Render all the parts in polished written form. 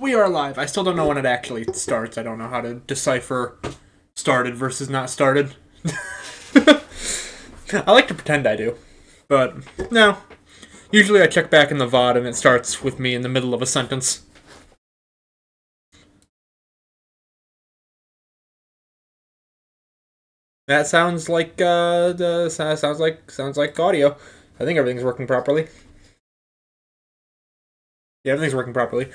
We are live. I still don't know when it actually starts. I don't know how to decipher started versus not started. I like to pretend I do. But, no. Usually I check back in the VOD and it starts with me in the middle of a sentence. That sounds like, sounds like audio. I think everything's working properly. Yeah, everything's working properly.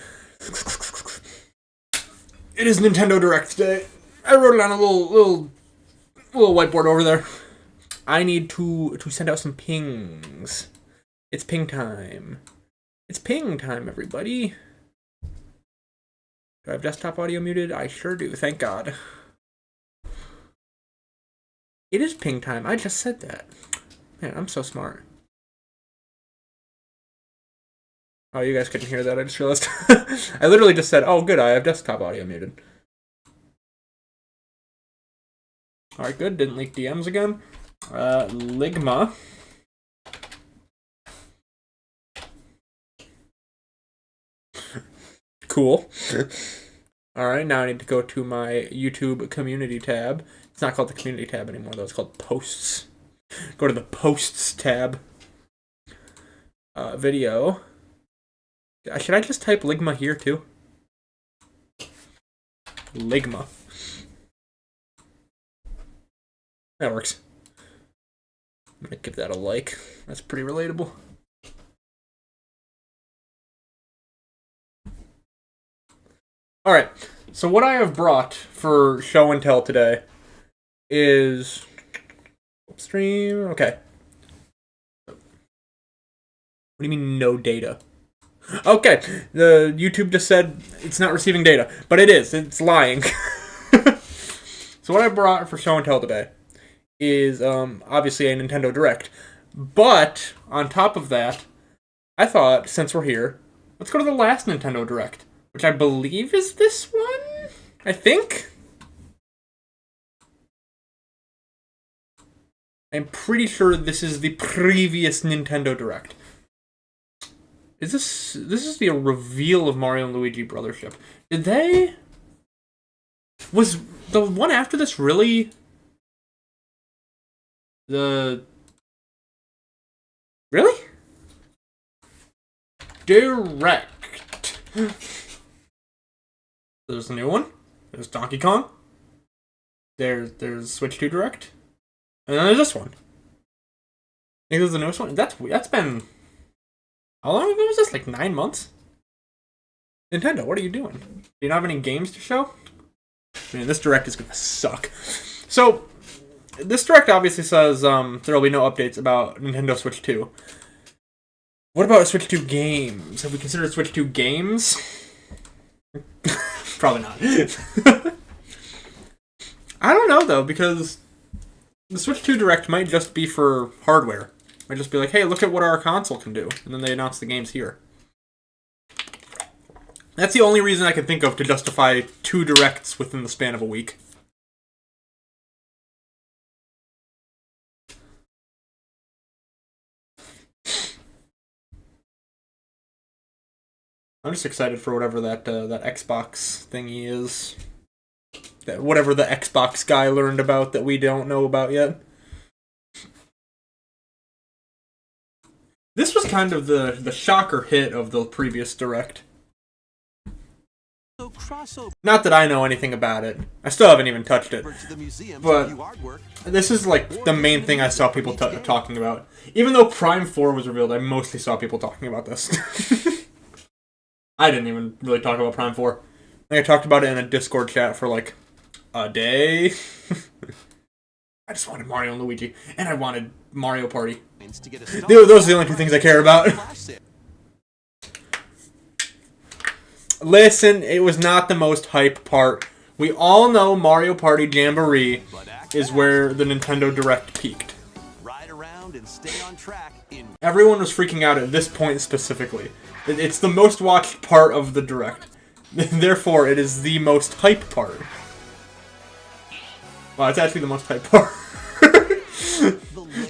It is Nintendo Direct Day. I wrote it on a little whiteboard over there. I need to send out some pings. It's ping time. It's ping time, everybody. Do I have desktop audio muted? I sure do, thank God. It is ping time. I just said that. Man, I'm so smart. Oh, you guys couldn't hear that. I just realized. I literally just said, oh, good, I have desktop audio muted. Alright, good. Didn't leak DMs again. Ligma. Cool. Alright, now I need to go to my YouTube community tab. It's not called the community tab anymore, though. It's called posts. Go to the posts tab. Video. Should I just type Ligma here, too? Ligma. That works. I'm gonna give that a like. That's pretty relatable. Alright, so what I have brought for show and tell today is... Stream, okay. What do you mean, no data? Okay, the YouTube just said it's not receiving data, but it is. It's lying. So what I brought for show and tell today is obviously a Nintendo Direct. But on top of that, I thought, since we're here, let's go to the last Nintendo Direct, which I believe is this one? I think? I'm pretty sure this is the previous Nintendo Direct. Is this is the reveal of Mario and Luigi Brothership. Did they... Was the one after this really... Really? Direct. There's a new one. There's Donkey Kong. There's Switch 2 Direct. And then there's this one. I think this is the newest one. That's been... How long ago was this? Like 9 months? Nintendo, what are you doing? Do you not have any games to show? I mean, this Direct is gonna suck. So, this Direct obviously says there will be no updates about Nintendo Switch 2. What about Switch 2 games? Have we considered Switch 2 games? Probably not. I don't know, though, because the Switch 2 Direct might just be for hardware. Might just be like, hey, look at what our console can do. And then they announce the games here. That's the only reason I can think of to justify 2 Directs within the span of a week. I'm just excited for whatever that Xbox thingy is. Whatever the Xbox guy learned about that we don't know about yet. This was kind of the shocker hit of the previous Direct. Not that I know anything about it. I still haven't even touched it. But this is like the main thing I saw people talking about. Even though Prime 4 was revealed, I mostly saw people talking about this. I didn't even really talk about Prime 4. I think I talked about it in a Discord chat for like a day. I just wanted Mario and Luigi, and I wanted Mario Party. Those are the only 2 things I care about. Listen, it was not the most hype part. We all know Mario Party Jamboree is where the Nintendo Direct peaked. Everyone was freaking out at this point specifically. It's the most watched part of the Direct. Therefore, it is the most hype part. Well, it's actually the most hype part.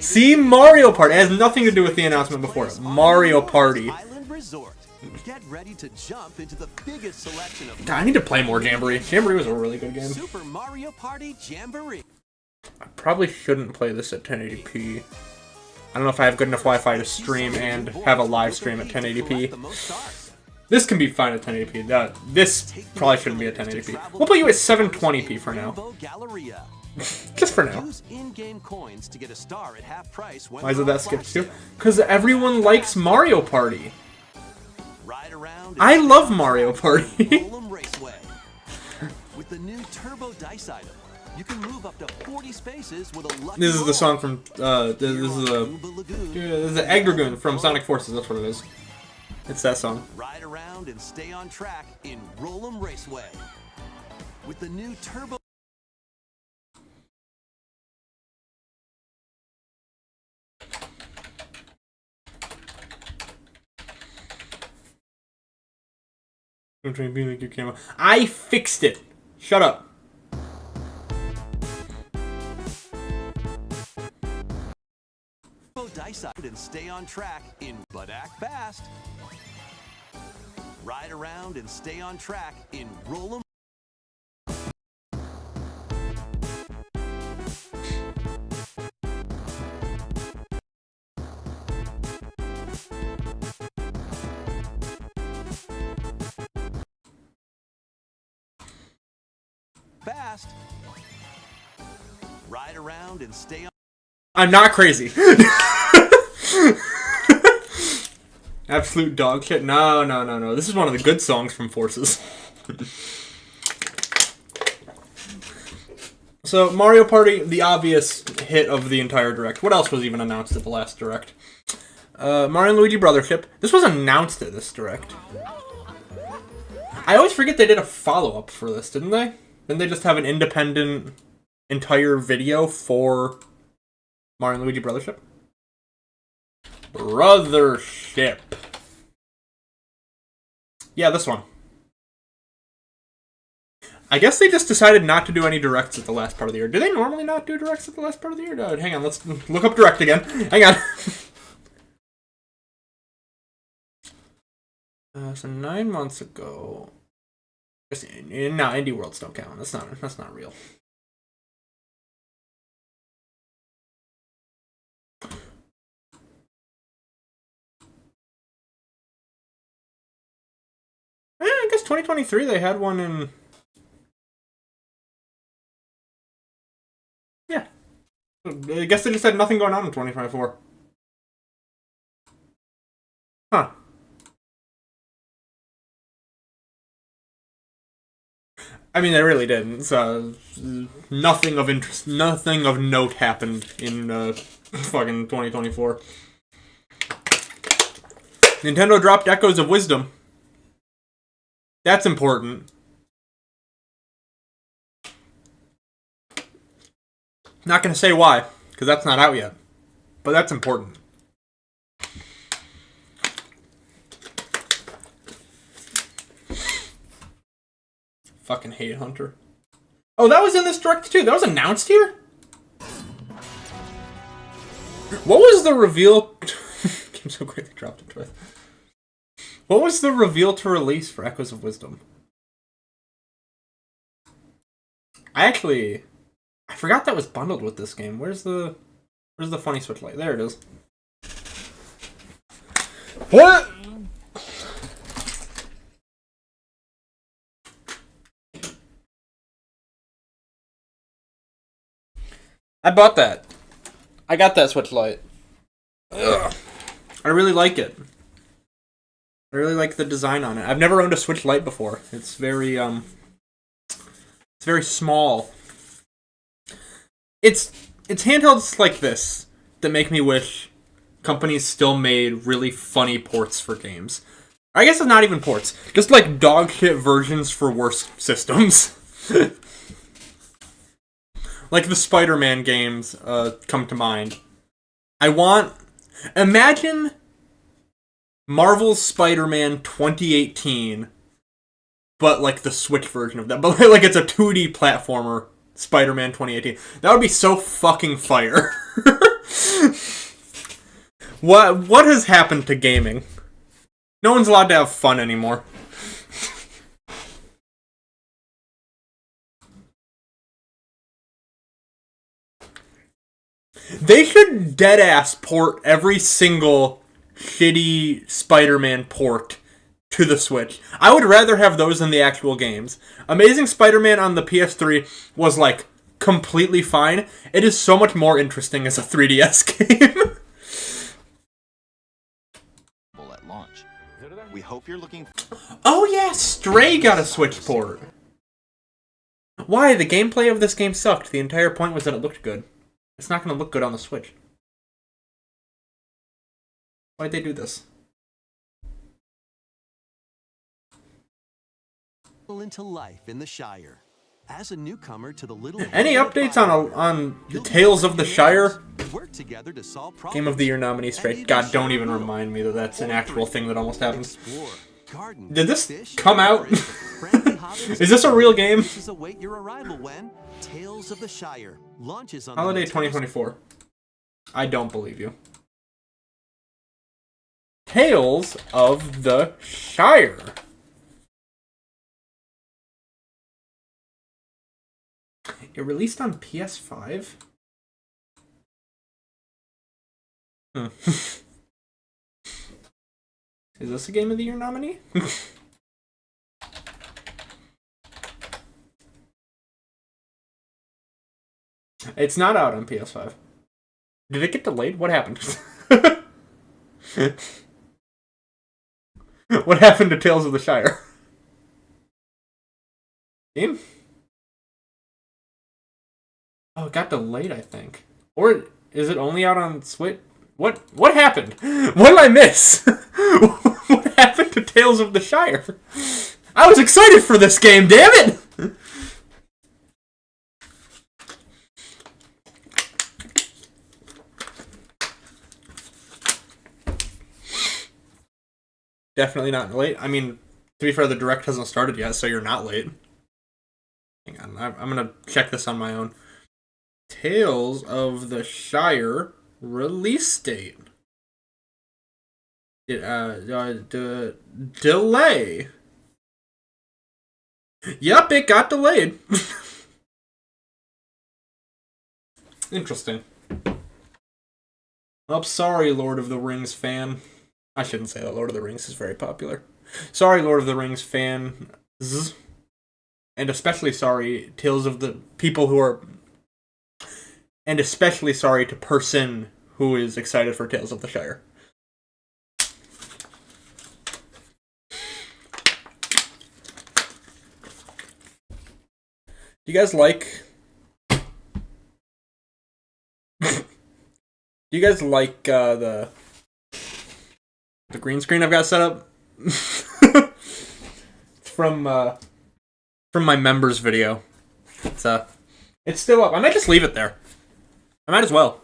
See, Mario Party. It has nothing to do with the announcement before it. Mario Party Get ready to jump into the biggest selection of... God, I need to play more Jamboree. Jamboree was a really good game. Super Mario Party Jamboree. I probably shouldn't play this at 1080p. I don't know if I have good enough Wi-Fi to stream and have a live stream at 1080p. This can be fine at 1080p. This probably shouldn't be at 1080p. We'll put you at 720p for now. Just for now. Why is it that skipped too? Because everyone likes Mario Party. I love Mario Party. With the new turbo dice item, you can move up to 40 spaces with a lucky This is the song from this is the Egg Dragoon from Sonic Forces. That's what it is. It's that song. Ride around and stay on track in Roll'em Raceway. With the new turbo. I'm trying to be like your camera. I fixed it. Shut up. Dice out and stay on track in But Act Fast. Ride around and stay on track in Roll'em. Fast. Ride around and stay on. I'm not crazy. Absolute dog shit. No. This is one of the good songs from Forces. So, Mario Party, the obvious hit of the entire Direct. What else was even announced at the last Direct? Mario and Luigi Brothership. This was announced at this Direct. I always forget they did a follow-up for this, didn't they? Didn't they just have an independent entire video for Mario and Luigi Brothership? Brothership. Yeah, this one. I guess they just decided not to do any directs at the last part of the year. Do they normally not do directs at the last part of the year? No, hang on, let's look up direct again. Hang on. So 9 months ago. No, Indie Worlds don't count. That's not real. I guess 2023 they had one in. Yeah. I guess they just had nothing going on in 2024. Huh. I mean, they really didn't. So nothing of interest, nothing of note happened in fucking 2024. Nintendo dropped Echoes of Wisdom. That's important. Not gonna say why, because that's not out yet. But that's important. Fucking hate Hunter. Oh, that was in this direct too. That was announced here? What was the reveal? I'm so great they dropped it twice. What was the reveal to release for Echoes of Wisdom? I forgot that was bundled with this game. Where's the funny Switch light? There it is. What? I bought that. I got that Switch Lite. Ugh. I really like it. I really like the design on it. I've never owned a Switch Lite before. It's very small. It's handhelds like this that make me wish companies still made really funny ports for games. I guess it's not even ports. Just like dog shit versions for worse systems. Like the Spider-Man games come to mind. Imagine Marvel's Spider-Man 2018, but like the Switch version of that. But like it's a 2D platformer, Spider-Man 2018. That would be so fucking fire. What has happened to gaming? No one's allowed to have fun anymore. They should deadass port every single shitty Spider-Man port to the Switch. I would rather have those than the actual games. Amazing Spider-Man on the PS3 was, like, completely fine. It is so much more interesting as a 3DS game. At launch. We hope you're looking. Oh yeah, Stray got a Switch port. Why? The gameplay of this game sucked. The entire point was that it looked good. It's not going to look good on the Switch. Why'd they do this? Into life in the Shire. As a newcomer to the little Any updates on the Tales of the Shire? Work together to solve problems. Game of the Year nominee straight. God, don't even remind me that that's an actual thing that almost happened. Explore, garden, Did this fish, come out? friendly hobbits, Is this a real game? Wishes await your arrival when Tales of the Shire launches on the Holiday Nintendo 2024. I don't believe you. Tales of the Shire. It released on PS5? Is this a Game of the Year nominee? It's not out on PS5. Did it get delayed? What happened? What happened to Tales of the Shire? Game? Oh, it got delayed, I think. Or is it only out on Switch? What happened? What did I miss? What happened to Tales of the Shire? I was excited for this game, damn it! Definitely not late. I mean, to be fair, the direct hasn't started yet, so you're not late. Hang on, I'm gonna check this on my own. Tales of the Shire release date. Delay. Yep, it got delayed. Interesting. Oh, sorry, Lord of the Rings fan. I shouldn't say that. Lord of the Rings is very popular. Sorry, Lord of the Rings fans. And especially sorry, Tales of the people who are... And especially sorry to person who is excited for Tales of the Shire. Do you guys like... Do you guys like the green screen I've got set up? It's from my members video. It's still up. I might just leave it there. I might as well.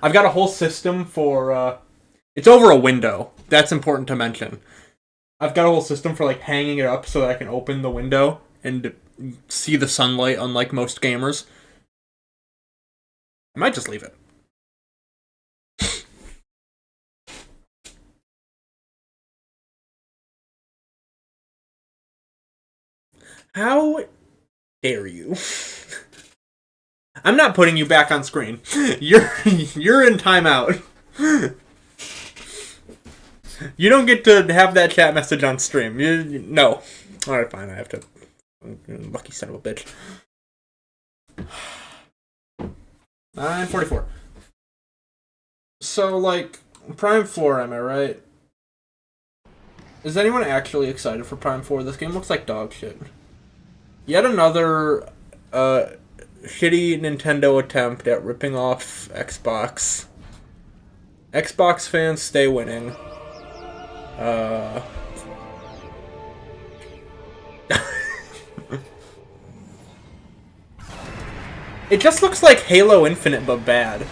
I've got a whole system for it's over a window. That's important to mention. I've got a whole system for like hanging it up so that I can open the window and see the sunlight, unlike most gamers. I might just leave it. How dare you? I'm not putting you back on screen. You're in timeout. You don't get to have that chat message on stream. No. Alright, fine. I have to. Lucky son of a bitch. 9:44. So, like, Prime 4, am I right? Is anyone actually excited for Prime 4? This game looks like dog shit. Yet another shitty Nintendo attempt at ripping off Xbox. Xbox fans stay winning. It just looks like Halo Infinite but bad.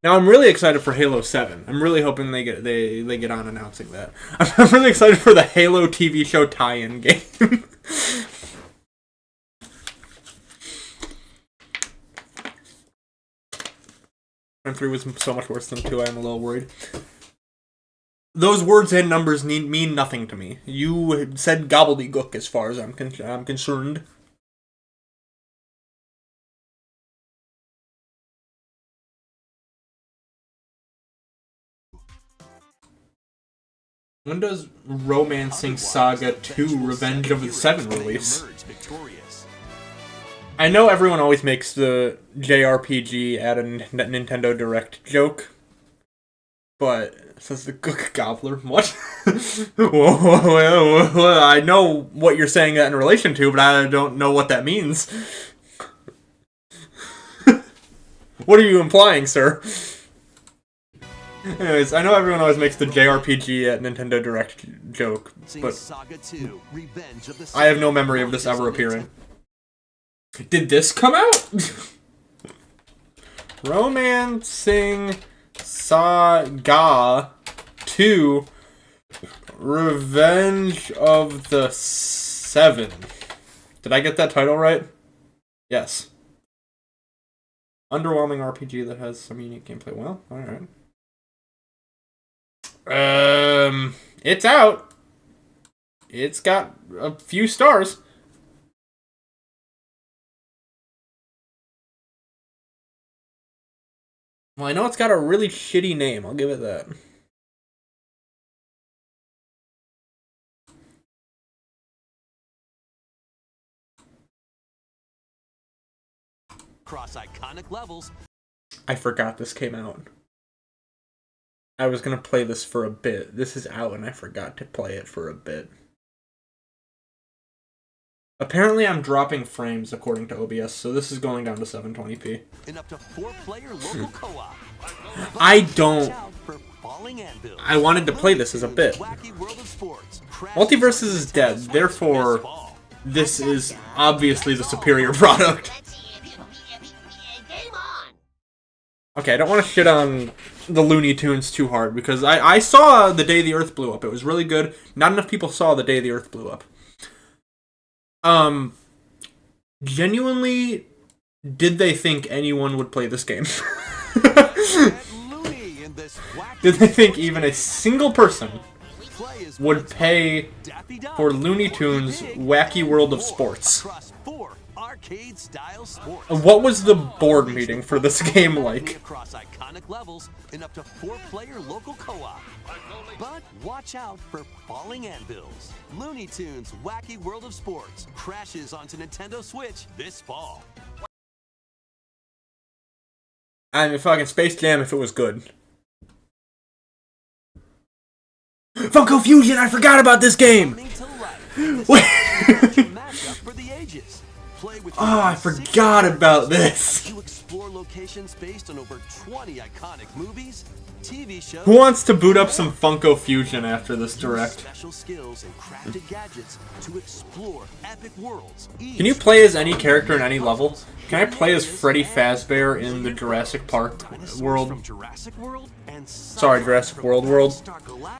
Now I'm really excited for Halo 7. I'm really hoping they get on announcing that. I'm really excited for the Halo TV show tie-in game. And 3 was so much worse than 2, I am a little worried. Those words and numbers mean nothing to me. You said gobbledygook as far as I'm concerned. When does Romancing Saga 2 Revenge of the Seven release? I know everyone always makes the JRPG at a Nintendo Direct joke, but says the Gook Gobbler. What? Whoa, I know what you're saying that in relation to, but I don't know what that means. What are you implying, sir? Anyways, I know everyone always makes the JRPG at Nintendo Direct joke, but I have no memory of this ever appearing. Did this come out? Romancing Saga 2 Revenge of the Seven. Did I get that title right? Yes. Underwhelming RPG that has some unique gameplay. Well, alright. It's out. It's got a few stars. Well, I know it's got a really shitty name. I'll give it that. Cross iconic levels. I forgot this came out. I was gonna play this for a bit. This is out and I forgot to play it for a bit. Apparently I'm dropping frames according to OBS, so this is going down to 720p. In up to 4-player local co-op. I wanted to play this as a bit. Multiverses is dead, therefore this is obviously the superior product. Okay, I don't want to shit on the Looney Tunes too hard, because I saw The Day the Earth Blew Up. It was really good. Not enough people saw The Day the Earth Blew Up. Genuinely, did they think anyone would play this game? Did they think even a single person would pay for Looney Tunes' Wacky World of Sports? What was the board meeting for this game like? But watch out for falling anvils. Looney Tunes' Wacky World of Sports crashes onto Nintendo Switch this fall. I mean, fucking Space Jam if it was good. Funko Fusion! I forgot about this game! Wait! Oh, I forgot about this! You explore locations based on over 20 iconic movies, TV shows. Who wants to boot up some Funko Fusion after this direct? Special skills and crafted gadgets to explore epic worlds. Can you play as any character in any level? Can I play as Freddy Fazbear in the Jurassic Park world? Sorry, Jurassic World world.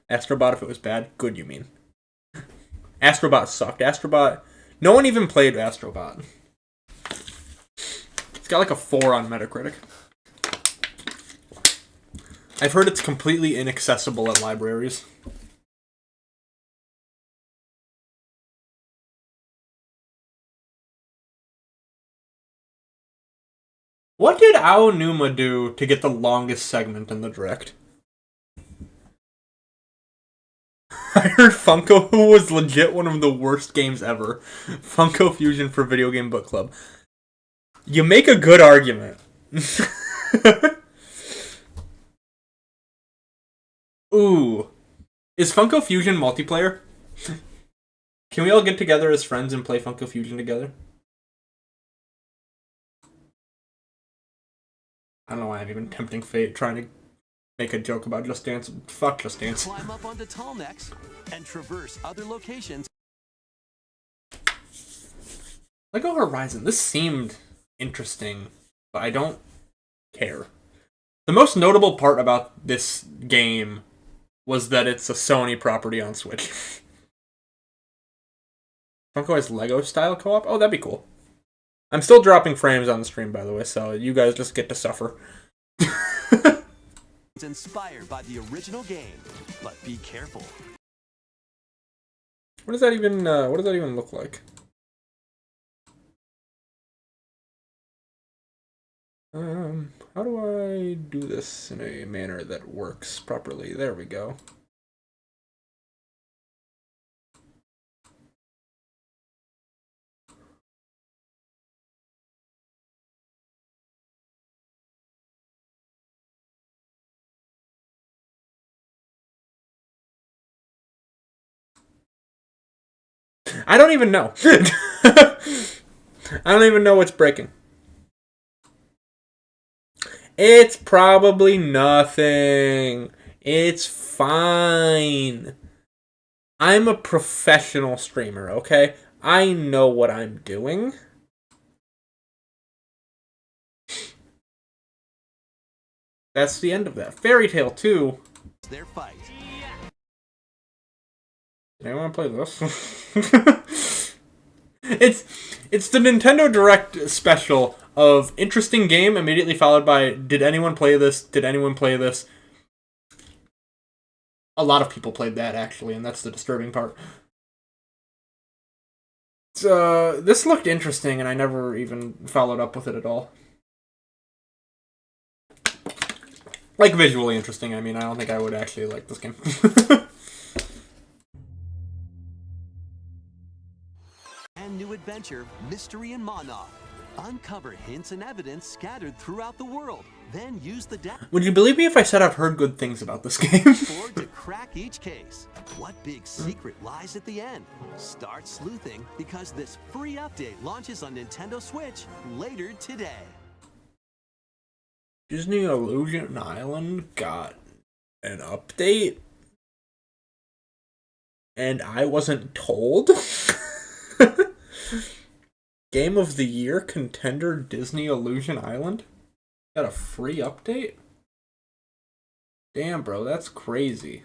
Astrobot if it was bad. Good, you mean. Astrobot sucked. Astrobot... No one even played Astrobot. It's got like a 4 on Metacritic. I've heard it's completely inaccessible at libraries. What did Aonuma do to get the longest segment in the direct? I heard Funko was legit one of the worst games ever. Funko Fusion for Video Game Book Club. You make a good argument. Ooh. Is Funko Fusion multiplayer? Can we all get together as friends and play Funko Fusion together? I don't know why I'm even tempting fate trying to make a joke about Just Dance. Fuck Just Dance. Climb up onto tall necks and traverse other locations. Lego Horizon. This seemed interesting, but I don't care. The most notable part about this game was that it's a Sony property on Switch. Funko has Lego style co-op? Oh, that'd be cool. I'm still dropping frames on the stream, by the way, so you guys just get to suffer. cartoons inspired by the original game. But be careful. What does that even look like? How do I do this in a manner that works properly? There we go. I don't even know. I don't even know what's breaking. It's probably nothing. It's fine. I'm a professional streamer, okay? I know what I'm doing. That's the end of that. Fairy Tail 2. Their fight. Anyone play this? It's the Nintendo Direct special of interesting game immediately followed by did anyone play this? Did anyone play this? A lot of people played that actually, and that's the disturbing part. So this looked interesting, and I never even followed up with it at all. Like visually interesting. I mean, I don't think I would actually like this game. And new adventure, Mystery in Monarch. Uncover hints and evidence scattered throughout the world. Then use the Would you believe me if I said I've heard good things about this game? board to crack each case. What big secret lies at the end? Start sleuthing because this free update launches on Nintendo Switch later today. Disney Illusion Island got an update? And I wasn't told? Game of the Year contender Disney Illusion Island? Got a free update? Damn, bro, that's crazy.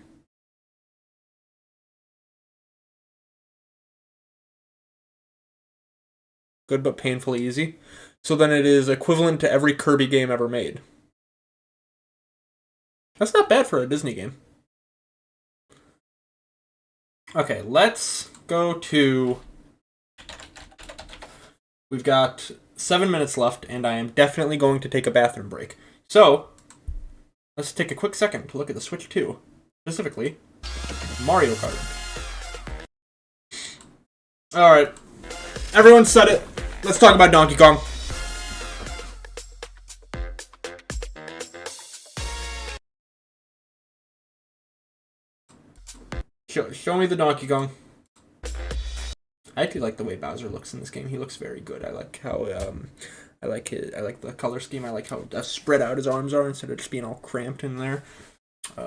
Good but painfully easy. So then it is equivalent to every Kirby game ever made. That's not bad for a Disney game. Okay, let's go to... We've got 7 minutes left, and I am definitely going to take a bathroom break. So, let's take a quick second to look at the Switch 2. Specifically, Mario Kart. Alright. Everyone said it. Let's talk about Donkey Kong. Show me the Donkey Kong. I actually like the way Bowser looks in this game. He looks very good. I like how I like the color scheme. I like how spread out his arms are instead of just being all cramped in there.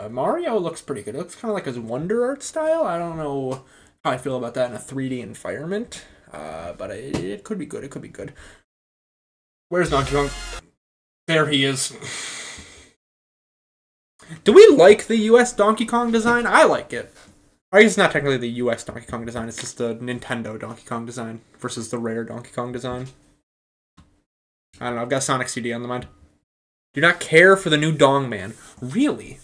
Mario looks pretty good. It looks kind of like his Wonder Art style. I don't know how I feel about that in a 3D environment, but it could be good. It could be good. Where's Donkey Kong? There he is. Do we like the US Donkey Kong design? I like it. I guess it's not technically the US Donkey Kong design, it's just the Nintendo Donkey Kong design versus the Rare Donkey Kong design. I don't know, I've got Sonic CD on the mind. Do not care for the new Dong Man. Really?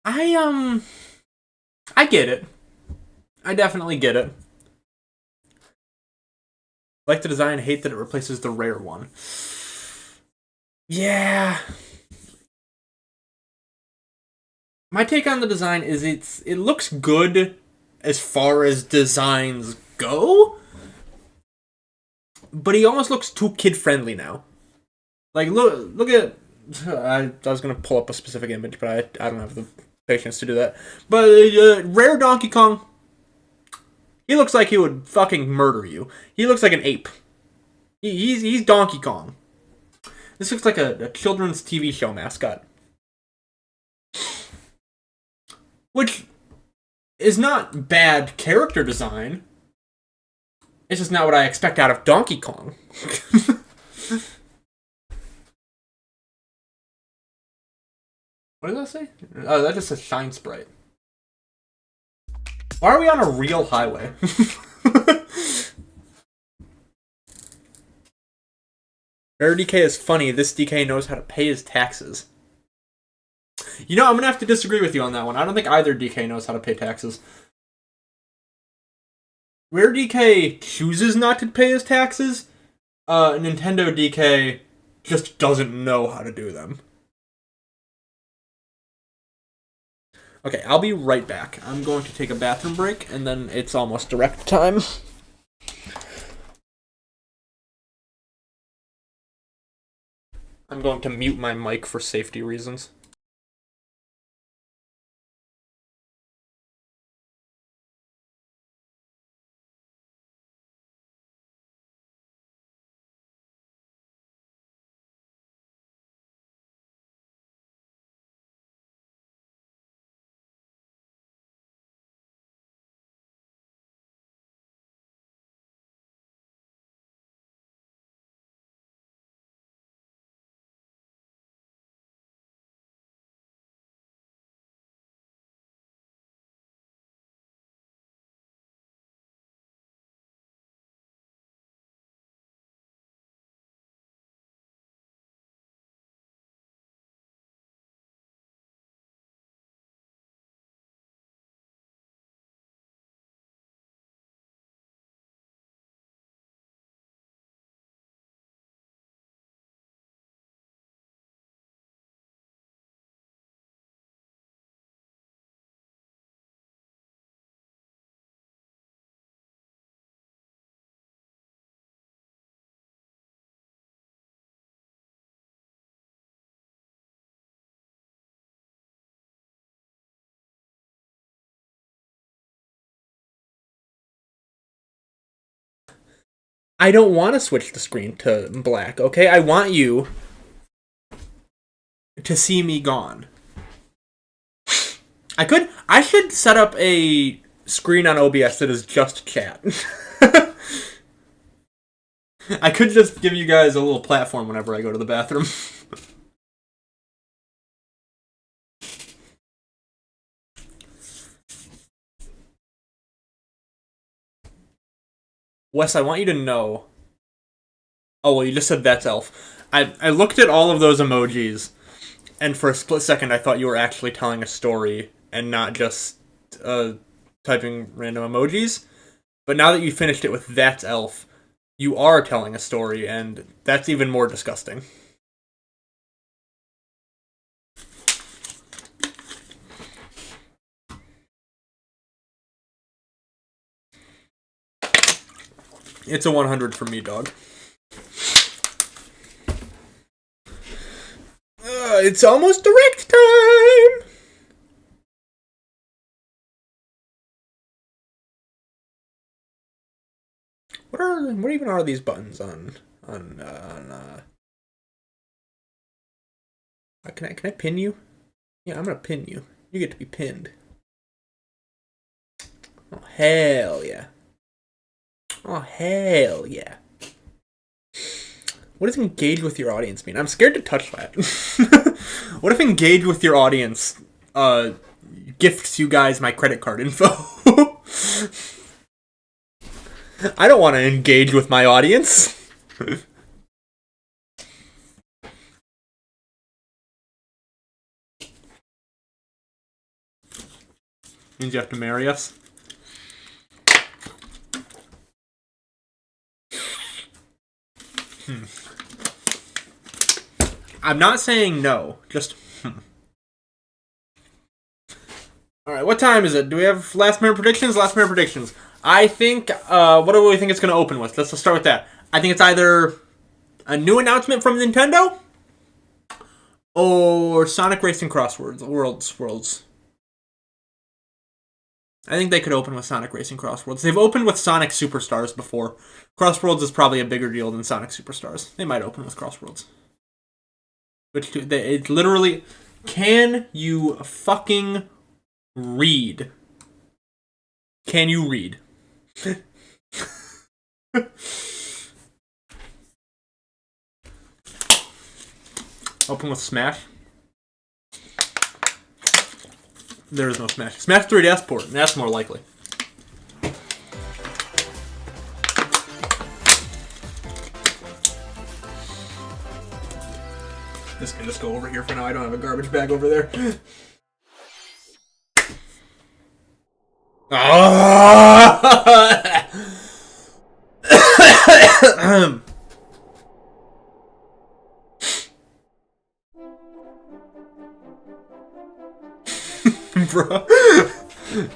I get it. I definitely get it. Like the design, hate that it replaces the Rare one. Yeah. My take on the design is it looks good as far as designs go, but he almost looks too kid-friendly now. Like, look at... I was going to pull up a specific image, but I don't have the patience to do that. But Rare Donkey Kong, he looks like he would fucking murder you. He looks like an ape. He's Donkey Kong. This looks like a children's TV show mascot. Which is not bad character design. It's just not what I expect out of Donkey Kong. What does that say? Oh, that just says Shine Sprite. Why are we on a real highway? Rare DK is funny. This DK knows how to pay his taxes. You know, I'm gonna have to disagree with you on that one. I don't think either DK knows how to pay taxes. Rare DK chooses not to pay his taxes. Nintendo DK just doesn't know how to do them. Okay, I'll be right back. I'm going to take a bathroom break, and then it's almost direct time. I'm going to mute my mic for safety reasons. I don't want to switch the screen to black, okay? I want you to see me gone. I should set up a screen on OBS that is just chat. I could just give you guys a little platform whenever I go to the bathroom. Wes, I want you to know... Oh, well, you just said that's Elf. I looked at all of those emojis, and for a split second I thought you were actually telling a story and not just typing random emojis. But now that you finished it with that's Elf, you are telling a story, and that's even more disgusting. It's a 100 for me, dog. It's almost direct time! What even are these buttons on can I pin you? Yeah, I'm gonna pin you. You get to be pinned. Oh hell yeah. Oh hell yeah. What does engage with your audience mean? I'm scared to touch that. What if engage with your audience gifts you guys my credit card info? I don't want to engage with my audience. Means you have to marry us. I'm not saying no, just Alright, what time is it? Do we have last minute predictions? Last minute predictions. I think, what do we think it's going to open with? Let's start with that. I think it's either a new announcement from Nintendo or Sonic Racing Crosswords. Worlds. I think they could open with Sonic Racing Crossworlds. They've opened with Sonic Superstars before. Crossworlds is probably a bigger deal than Sonic Superstars. They might open with Crossworlds. Which, it literally... Can you fucking read? Can you read? Open with Smash. There is no Smash. Smash 3DS port. That's more likely. This can just go over here for now. I don't have a garbage bag over there. Bro.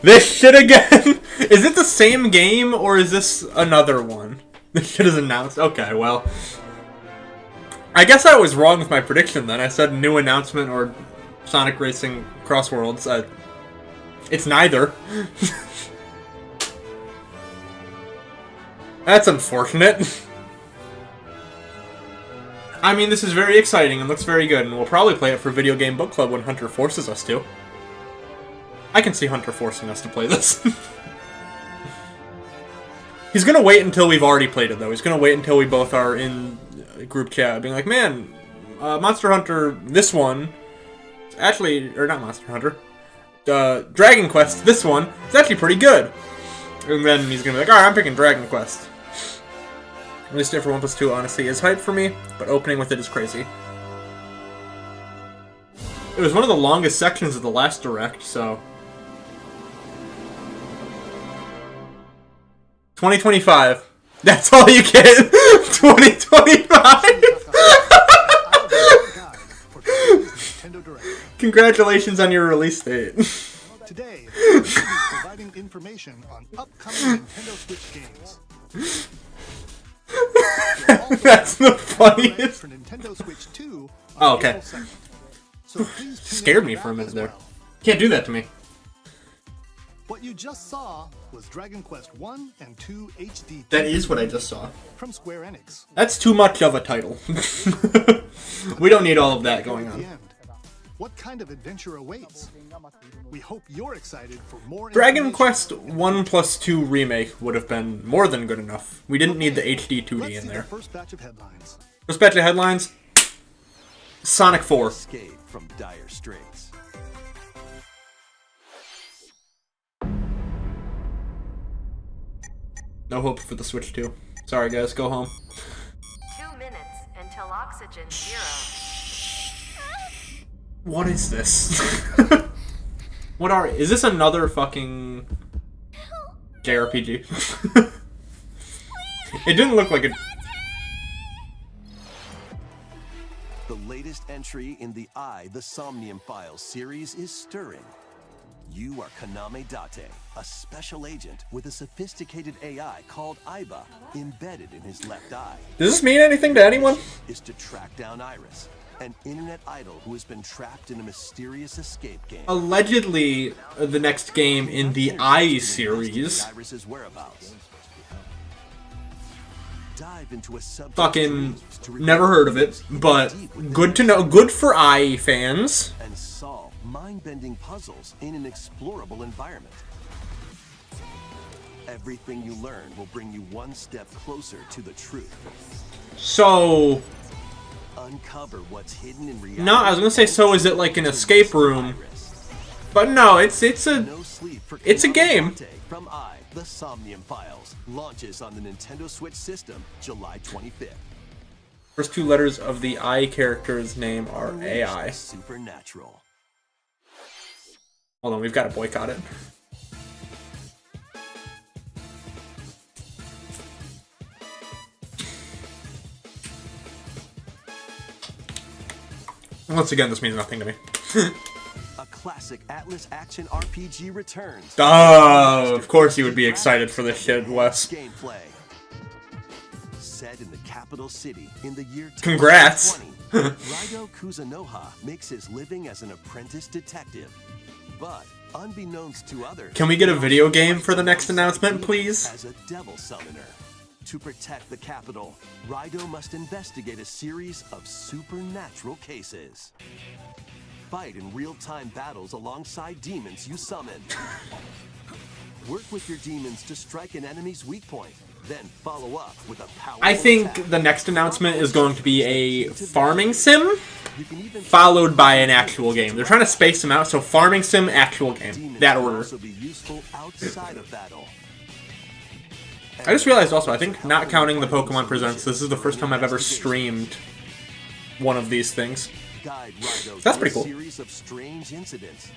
This shit again? Is it the same game or is this another one? This shit is announced. Okay, well. I guess I was wrong with my prediction then. I said new announcement or Sonic Racing Crossworlds. It's neither. That's unfortunate. I mean, this is very exciting and looks very good, and we'll probably play it for Video Game Book Club when Hunter forces us to. I can see Hunter forcing us to play this. He's gonna wait until we've already played it, though. He's gonna wait until we both are in group chat, being like, man, Monster Hunter, this one, actually, or not Monster Hunter, Dragon Quest, this one, is actually pretty good. And then he's gonna be like, alright, I'm picking Dragon Quest. At least for 1+2, honestly, is hype for me, but opening with it is crazy. It was one of the longest sections of the last Direct, so... 2025. That's all you get. 2025. Congratulations on your release date. Today, we'll be providing information on upcoming Nintendo Switch games. That's the funniest. For Nintendo Switch 2 oh, okay. So please scared me for a minute there. Can't do that to me. What you just saw was Dragon Quest 1 and 2 HD. That is what I just saw. From Square Enix. That's too much of a title. We don't need all of that going on. What kind of adventure awaits? We hope you're excited for more. Dragon Quest 1+2 remake would have been more than good enough. We didn't need the HD 2D in there. First batch of headlines. First batch of headlines. Sonic 4. Escape from dire straits. No hope for the Switch 2. Sorry guys, go home. 2 minutes until oxygen 0. What is this? Is this another fucking JRPG? It didn't look like it. The latest entry in the The Somnium Files series is stirring. You are Kaname Date, a special agent with a sophisticated AI called Aiba embedded in his left eye. Does this mean anything to anyone? Is to track down Iris, an internet idol who has been trapped in a mysterious escape game. Allegedly, the next game in the I series. Iris's whereabouts. Dive into a fucking never heard of it, but good to know. Good for I fans. And solve mind-bending puzzles in an explorable environment. Everything you learn will bring you one step closer to the truth. So, uncover what's hidden in reality. no, I was gonna say, so is it like an escape room? But no, it's a game. From The Somnium Files launches on the Nintendo Switch system July 25th. First two letters of the I character's name are AI. Supernatural. Hold on, we've got to boycott it. Once again, this means nothing to me. A classic Atlas action RPG returns. Oh, of course you would be excited for this shit, Wes. Gameplay. Set in the capital city in the year Congrats. 2020, Raido Kuzunoha makes his living as an apprentice detective. But unbeknownst to others, can we get a video game for the next announcement, please? As a devil summoner. To protect the capital, Raido must investigate a series of supernatural cases. Fight in real-time battles alongside demons you summon. Work with your demons to strike an enemy's weak point, then follow up with a powerful I think attack. the next announcement is going to be a farming sim, followed by an actual game. They're trying to space them out, so farming sim, actual game. Demons That can order. also be useful outside of battle. I just realized also, I think, not counting the Pokemon Presents, this is the first time I've ever streamed one of these things. guide Rido That's through pretty cool. a series of strange incidents.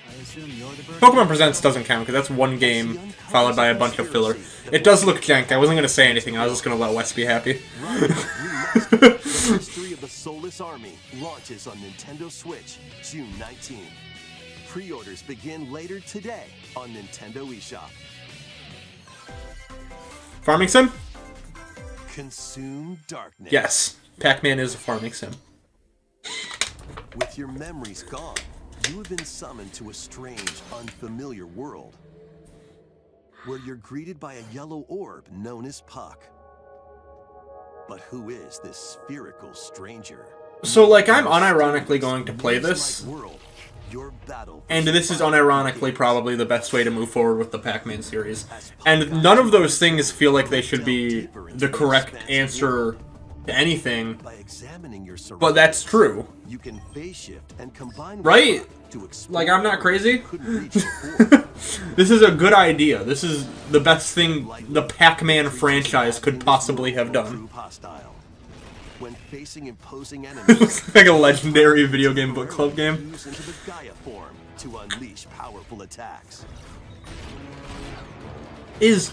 Pokemon Presents doesn't count because that's one game followed by a bunch of filler. It does look jank. I wasn't going to say anything. I was just going to let Wes be happy. Rido Remastered, the History of the Soulless Army launches on Nintendo Switch June 19. Pre-orders begin later today on Nintendo eShop. Farming sim? Consume darkness. Yes. Pac-Man is a farming sim. With your memories gone, you have been summoned to a strange, unfamiliar world, where you're greeted by a yellow orb known as Puck. But who is this spherical stranger? So, like, I'm unironically going to play this, World, your battle for and this is survival unironically begins. probably the best way to move forward with the Pac-Man series. And none of those things feel like they should be the correct answer to anything, By examining your but that's true. you can phase shift and combine with Right? Puck to explore Like, I'm not crazy. you couldn't reach before. This is a good idea. This is the best thing the Pac-Man franchise could possibly have done. Prove hostile. When facing imposing It enemies, looks like a legendary video game book club game. use into the Gaia form to unleash powerful attacks. Is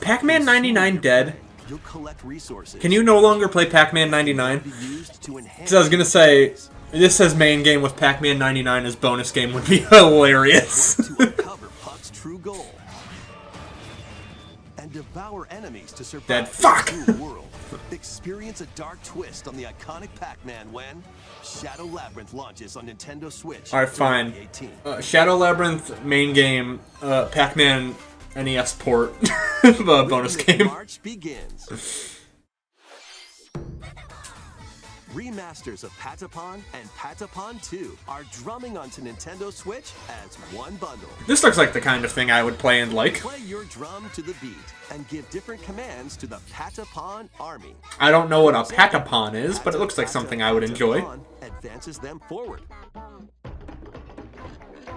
Pac-Man 99 dead? You'll collect resources. Can you no longer play Pac-Man 99? be used to enhance So I was gonna say, this says main game with Pac-Man 99 as bonus game would be hilarious. to uncover Puck's true goal and devour enemies to survive Dead. the Fuck! true world. Experience a dark twist on the iconic Pac-Man when Shadow Labyrinth launches on Nintendo Switch. Alright, fine. 2018. Shadow Labyrinth main game, Pac-Man NES port, the bonus Rhythmic game. March begins. Remasters of Patapon and Patapon 2 are drumming onto Nintendo Switch as one bundle. This looks like the kind of thing I would play and like. Play your drum to the beat and give different commands to the Patapon army. I don't know what a Patapon is, but it looks like something I would enjoy. Patapon advances them forward,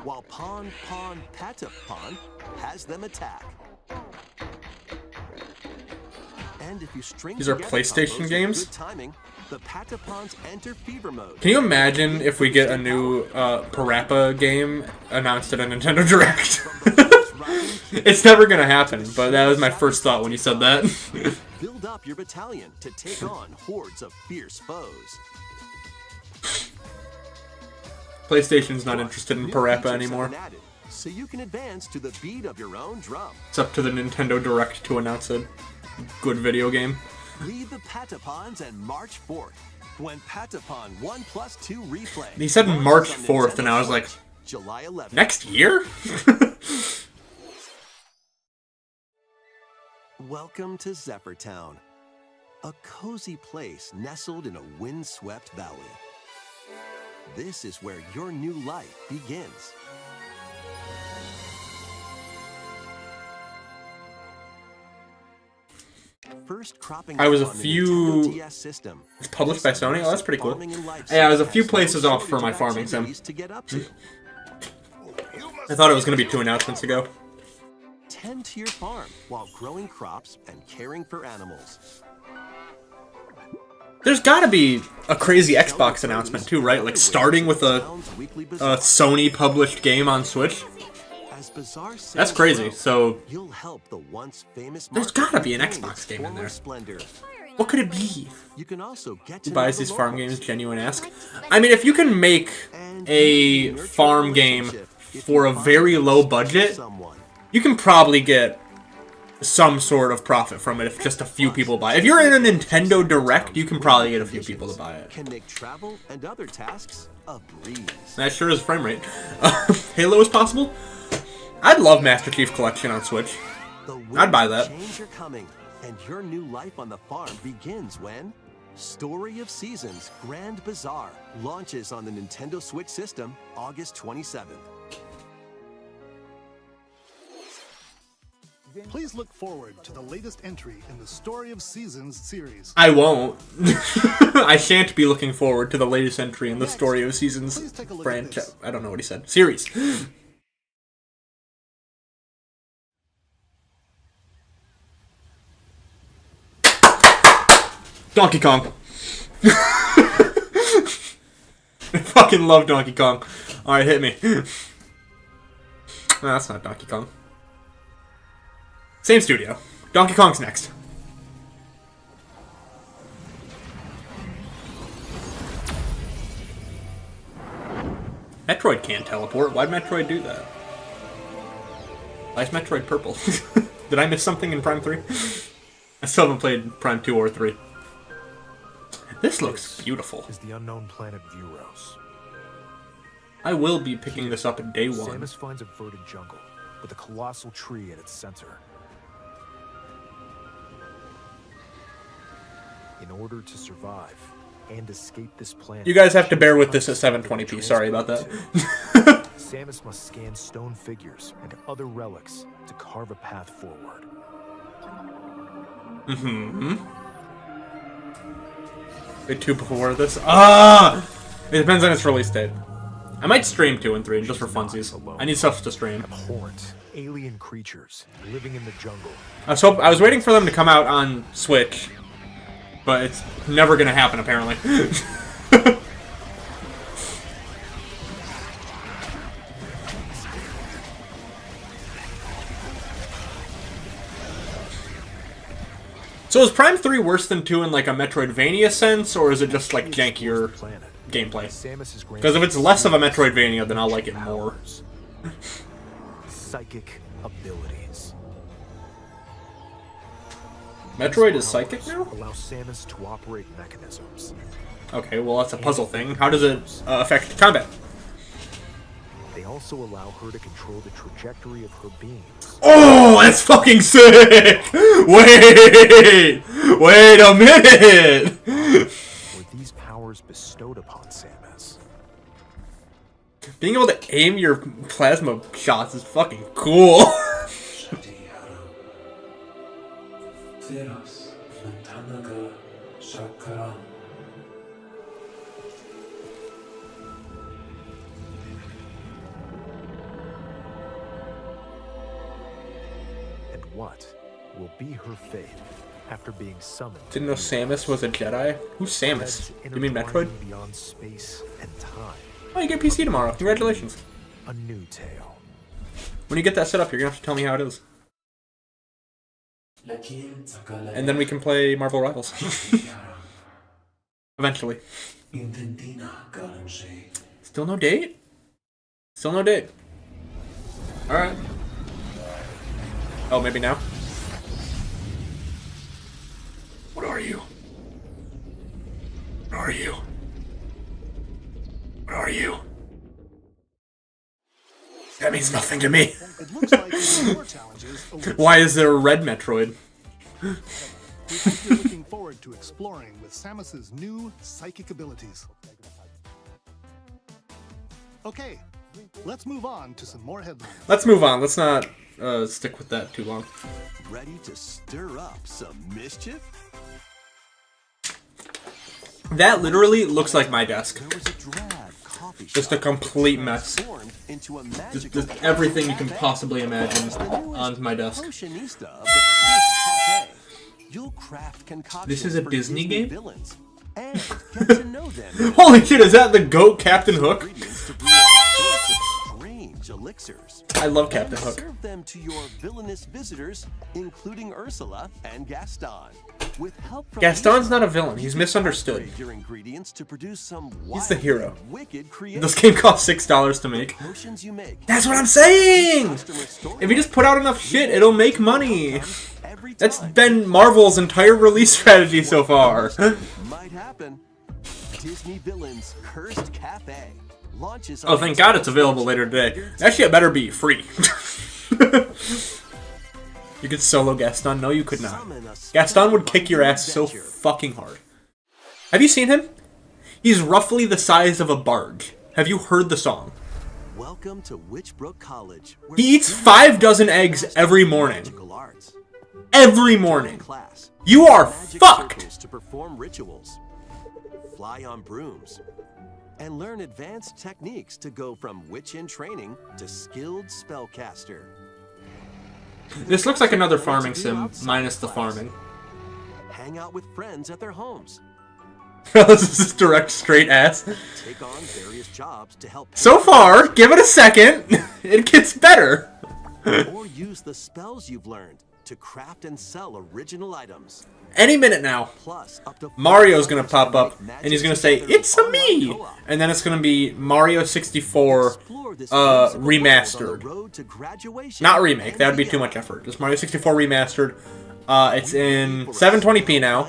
while Pon Pon Patapon has them attack. And if you string These are together PlayStation combos with games? good timing, the Patapons enter fever mode. Can you imagine if we get a new Parappa game announced at a Nintendo Direct? It's never gonna happen, but that was my first thought when you said that. Build up your battalion to take on hordes of fierce foes. PlayStation's not interested in New Parappa features anymore. have been added, so you can advance to the beat of your own drum. It's up to the Nintendo Direct to announce a good video game. Leave the Patapons and march forth when Patapon 1+2 replay. He said launches March on 4th, and Nintendo I was like, Switch, July 11th. next year? Welcome to Zephyr Town, a cozy place nestled in a windswept valley. This is where your new life begins. First cropping I was a up on the few- Nintendo DS system. It's published by Sony? Oh, that's pretty cool. Farming and life Yeah, I was a sim few has places no off for my shortage of farming sim. activities to get up to. I thought it was gonna be 2 announcements ago. Tend to your farm while growing crops and caring for animals. There's gotta be a crazy Xbox announcement too, right? Like starting with a Sony published game on Switch? That's crazy, so You'll help the once famous there's market gotta be an regain Xbox its game in former there. Splendor. what could it be? You can also get to Who know buys the these farm locals. games genuine-esque? I mean, if you can make a farm game for a very low budget, Someone. you can probably get some sort of profit from it if just a few people buy it. If you're in a Nintendo Direct, you can probably get a few people to buy it. Can make travel and other tasks a breeze. That sure is frame rate. Halo is possible? I'd love Master Chief Collection on Switch. The I'd buy winds that. of change are coming, and your new life on the farm begins when Story of Seasons Grand Bazaar launches on the Nintendo Switch system August 27th. Please look forward to the latest entry in the Story of Seasons series. I won't. I shan't be looking forward to the latest entry in the Story of Seasons Please take a look at franchise. this. I don't know what he said. Series. Donkey Kong. fucking love Donkey Kong. Alright, hit me. No, that's not Donkey Kong. Same studio. Donkey Kong's next. Metroid can't teleport. Why'd Metroid do that? Why is Metroid purple? Did I miss something in Prime 3? I still haven't played Prime 2 or 3. This looks beautiful. Is the unknown planet Vuros. I will be picking this up at day 1. Samus finds a verdant jungle with a colossal tree at its center. In order to survive and escape this planet, You guys have to bear with this at 720p. Sorry about that. Samus must scan stone figures and other relics to carve a path forward. Wait, 2 before this? Ah! It depends on its release date. I might stream 2 and 3 just for funsies. I need stuff to stream. Abhorrent alien creatures living in the jungle. I was waiting for them to come out on Switch, but it's never gonna happen apparently. So is Prime 3 worse than 2 in like a Metroidvania sense, or is it just like jankier gameplay? Because if it's less of a Metroidvania, then I'll like it more. Psychic abilities. Metroid is psychic now? Allow Samus to operate mechanisms. Okay, well that's a puzzle thing. How does it affect combat? They also allow her to control the trajectory of her beams. Oh, that's fucking sick! Wait a minute! Were these powers bestowed upon Samus? Being able to aim your plasma shots is fucking cool. And what will be her fate after being summoned? Didn't know Samus was a Jedi? Who's Samus? You mean Metroid? Beyond space and time. Oh, you get a PC tomorrow. Congratulations. A new tale. When you get that set up, you're gonna have to tell me how it is. And then we can play Marvel Rivals. Eventually. Still no date? Still no date. Alright. Oh, maybe now? What are you? What are you? What are you? That means nothing to me. It looks like there are more challenges awaiting. Why is there a red Metroid? We hope you're looking forward to exploring with Samus's new psychic abilities. Okay, let's move on to some more headlines. Let's move on. Let's not stick with that too long. Ready to stir up some mischief? That literally looks like my desk. There was a drab coffee Just a shop complete mess. transformed into a Just magical everything you can cafe. possibly imagine It's the newest on my desk. Potionista of the Cursed Cafe. You'll craft concoctions This is a for Disney game? villains and get to know them. Holy shit, is that the GOAT Captain Hook? Ingredients to brew all sorts of strange elixirs. I love Captain Hook. Serve them to your villainous visitors, including Ursula and Gaston. With help from Gaston's these, not a villain. He's you can misunderstood. upgrade your ingredients to produce some He's the hero. wildly wicked creations. This game costs $6 to make. Potions you make. That's what I'm saying! Customer story If you just put out enough shit, it'll make money. every That's time. been Marvel's entire release strategy so far. Might happen. Disney Villains Cursed Cafe launches. Oh, thank God it's available later today. Actually, it better be free. You could solo Gaston? No, you could not. Gaston would kick your ass so fucking hard. Have you seen him? He's roughly the size of a barge. Have you heard the song? Welcome to Witchbrook College. where He eats students 5 dozen eggs every morning. magical arts. Every morning. Class. You are Magic fucked! circles to perform rituals, fly on brooms, and learn advanced techniques to go from witch in training to skilled spellcaster. This looks like another farming sim, minus the farming. Hang out with friends at their homes. This is just direct straight ass. Take on various jobs to help. So far, give it a second. It gets better. Or use the spells you've learned to craft and sell original items. Any minute now, Plus, up to Mario's gonna pop up, and he's gonna say, "It's a me!" And then it's gonna be Mario 64 remastered. Not remake, that would be too much effort. Just Mario 64 remastered. It's in 720p now.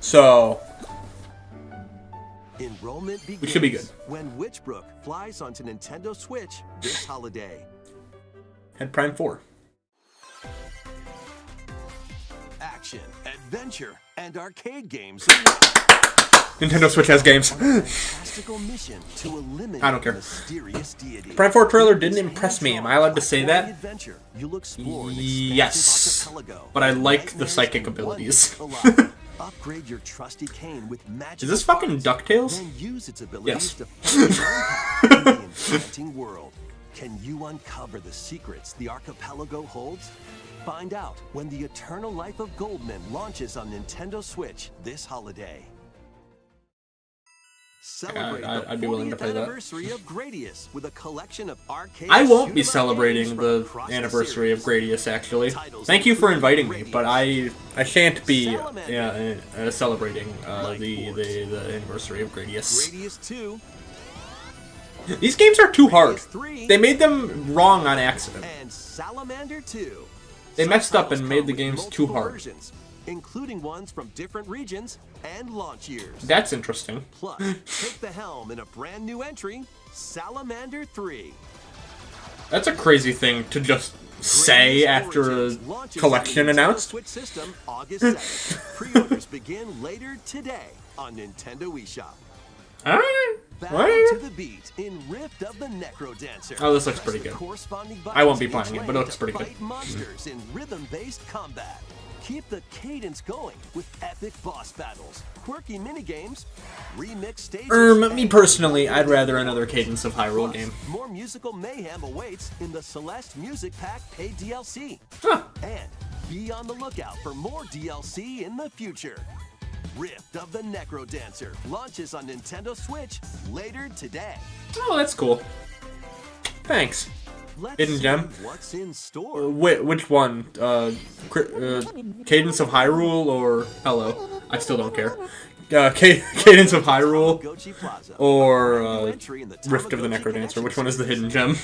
So, Enrollment begins we should be good. when Witchbrook flies onto Nintendo Switch this holiday. And Prime 4. Action, adventure, and arcade games. Nintendo Switch has games. Fantastical mission to eliminate I don't care. mysterious deity. Prime 4 trailer didn't impress me. Am I allowed to say that? Adventure, you'll explore an Yes. expansive archipelago. But I like the Nightmares psychic and abilities. wonders collide. Upgrade your trusty cane with magic. Is this fucking DuckTales? Then use its abilities Yes. to find your own path in the enchanting world. Can you uncover the secrets the archipelago holds? Find out when the Eternal Life of Goldman launches on Nintendo Switch this holiday. Celebrate the I'd be willing to 40th play that. anniversary of Gradius with a collection of arcade. I won't be shoot 'em up celebrating games the from across anniversary of series. Gradius, actually. Thank you for inviting me, but I shan't be celebrating the anniversary of Gradius. Gradius 2 These games are too hard. Gradius 3 They made them wrong on accident. and Salamander 2. They Some messed up titles and made come the with games multiple too hard. versions, including ones from different regions and launch years. That's interesting. Plus, take the helm in a brand new entry, Salamander 3. That's a crazy thing to just say Gradius after a Origins launches collection on the Nintendo announced. Switch system August 7th. Pre-orders begin later today on Nintendo eShop. Alright. Battle Alright. to the beat in Rift of the Necrodancer. Oh, this looks Press pretty the good. corresponding I won't be buttons playing each it, but it lane looks to pretty good. fight monsters in rhythm-based combat. Keep the cadence going with epic boss battles, quirky minigames, remix stages. Me and personally, I'd rather another Cadence of Hyrule plus, game. More musical mayhem awaits in the Celeste Music Pack paid DLC. Huh. And be on the lookout for more DLC in the future. Rift of the Necrodancer launches on Nintendo Switch later today. Oh, that's cool. Thanks. Let's Hidden see gem? what's in store. Which one? Cadence of Hyrule or Hello? I still don't care. Cadence of Hyrule Tamagotchi Plaza. or New entry in the Rift of the Tamagotchi Necrodancer. Connection Which one is the series. hidden gem?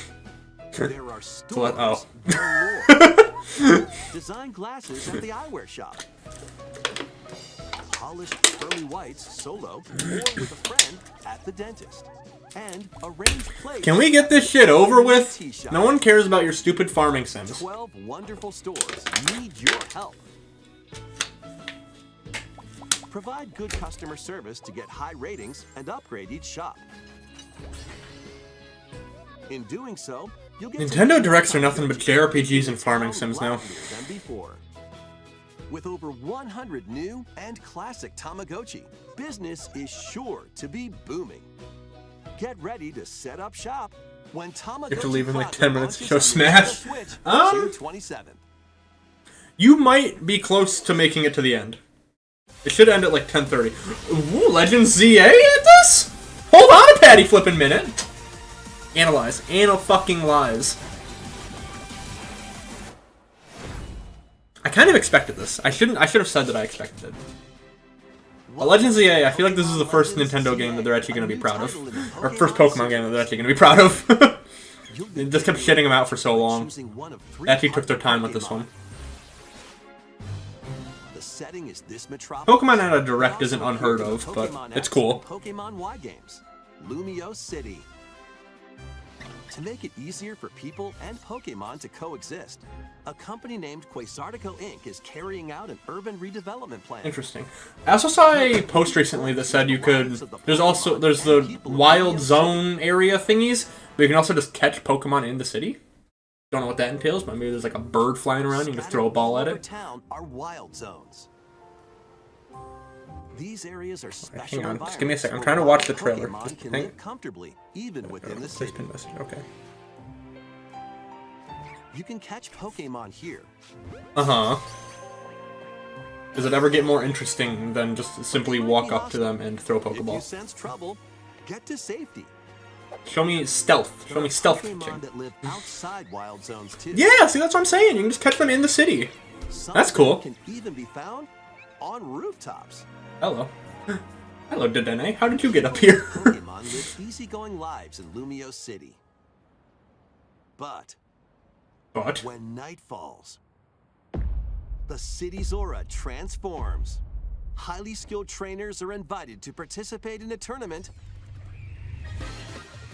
There are Oh. stores galore. Design glasses at the eyewear shop. Polished pearly whites solo or with a friend at the dentist. And arranged plates. Can we get this shit over in the with? tea shop. No one cares about your stupid farming sims. 12 wonderful stores need your help. Provide good customer service to get high ratings and upgrade each shop. In doing so, you'll get Nintendo Directs are nothing but JRPGs and farming sims now. Than before. With over 100 new and classic Tamagotchi, business is sure to be booming. Get ready to set up shop when Tamagotchi have to leave in like Plaza 10 minutes to launches show on Nintendo Smash. Switch, June 27th. You might be close to making it to the end. It should end at like 10:30. Ooh, Legend ZA at this? Hold on a patty flippin' minute. Analyze. Fucking-lize. I kind of expected this. I should have said that I expected it. Legend ZA, I feel like this is the first Nintendo game that they're actually going to be proud of. Or first Pokemon game that they're actually going to be proud of. They just kept shitting them out for so long. They actually took their time with this one. The setting is this metropolis. Pokemon at a Direct isn't unheard of, but Pokemon it's X cool. and Pokemon Y games. Lumio City. To make it easier for people and Pokemon to coexist, a company named Quasartico Inc. is carrying out an urban redevelopment plan. Interesting. I also saw a post recently that said you could... There's the Wild Zone area thingies, but you can also just catch Pokemon in the city. Don't know what that entails, but maybe there's like a bird flying around, you can just throw a ball at Scattered all over it. Town are wild zones. These areas are special hang on, just give me a environments second. I'm where trying to watch the wild trailer. Pokemon Just can hang- live comfortably, even within the city. Pin message, okay. You can catch Pokemon here. Uh-huh. Does it ever get more interesting than just simply walk up to them and throw If you Pokeballs? sense trouble, get to safety. Show me stealth. Show me stealth Pokemon catching. that live outside wild zones too. Yeah, see, that's what I'm saying. You can just catch them in the city. Some That's of them cool. Can even be found on rooftops. Hello. Hello, Dedenne. How did you get up here? Pokemon live easygoing lives in Lumio City. But But when night falls, the city's aura transforms. Highly skilled trainers are invited to participate in a tournament,